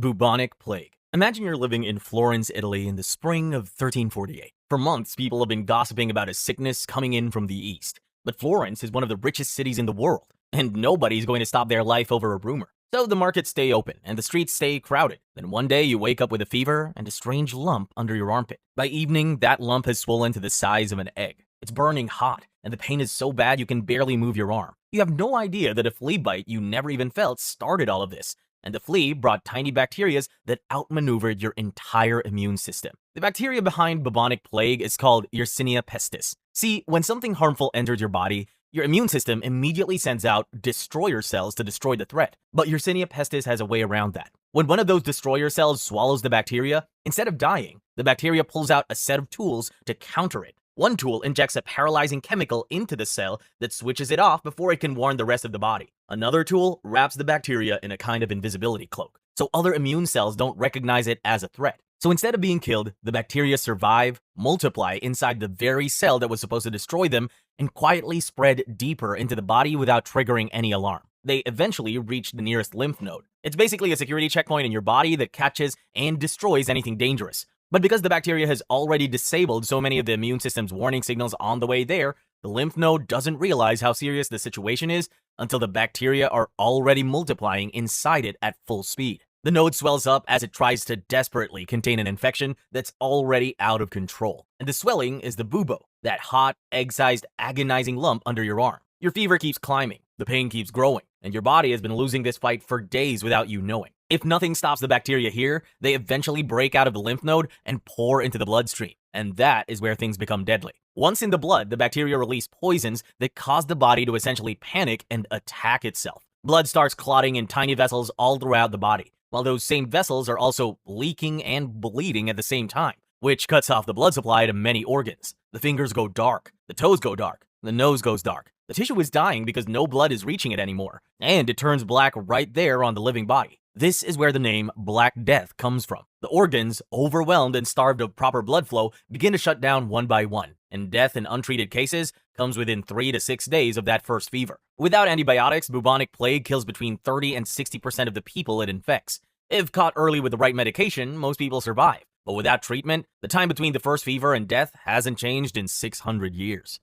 Bubonic plague. Imagine you're living in Florence, Italy in the spring of 1348. For months, people have been gossiping about a sickness coming in from the east. But Florence is one of the richest cities in the world, and nobody's going to stop their life over a rumor. So the markets stay open and the streets stay crowded. Then one day you wake up with a fever and a strange lump under your armpit. By evening, that lump has swollen to the size of an egg. It's burning hot, and the pain is so bad you can barely move your arm. You have no idea that a flea bite you never even felt started all of this. And the flea brought tiny bacteria that outmaneuvered your entire immune system. The bacteria behind bubonic plague is called Yersinia pestis. See, when something harmful enters your body, your immune system immediately sends out destroyer cells to destroy the threat. But Yersinia pestis has a way around that. When one of those destroyer cells swallows the bacteria, instead of dying, the bacteria pulls out a set of tools to counter it. One tool injects a paralyzing chemical into the cell that switches it off before it can warn the rest of the body. Another tool wraps the bacteria in a kind of invisibility cloak, so other immune cells don't recognize it as a threat. So instead of being killed, the bacteria survive, multiply inside the very cell that was supposed to destroy them, and quietly spread deeper into the body without triggering any alarm. They eventually reach the nearest lymph node. It's basically a security checkpoint in your body that catches and destroys anything dangerous. But because the bacteria has already disabled so many of the immune system's warning signals on the way there, the lymph node doesn't realize how serious the situation is until the bacteria are already multiplying inside it at full speed. The node swells up as it tries to desperately contain an infection that's already out of control. And the swelling is the bubo, that hot, egg-sized, agonizing lump under your arm. Your fever keeps climbing, the pain keeps growing, and your body has been losing this fight for days without you knowing. If nothing stops the bacteria here, they eventually break out of the lymph node and pour into the bloodstream, and that is where things become deadly. Once in the blood, the bacteria release poisons that cause the body to essentially panic and attack itself. Blood starts clotting in tiny vessels all throughout the body, while those same vessels are also leaking and bleeding at the same time, which cuts off the blood supply to many organs. The fingers go dark, the toes go dark, the nose goes dark. The tissue is dying because no blood is reaching it anymore, and it turns black right there on the living body. This is where the name Black Death comes from. The organs, overwhelmed and starved of proper blood flow, begin to shut down one by one, and death in untreated cases comes within 3 to 6 days of that first fever. Without antibiotics, bubonic plague kills between 30 and 60% of the people it infects. If caught early with the right medication, most people survive. But without treatment, the time between the first fever and death hasn't changed in 600 years.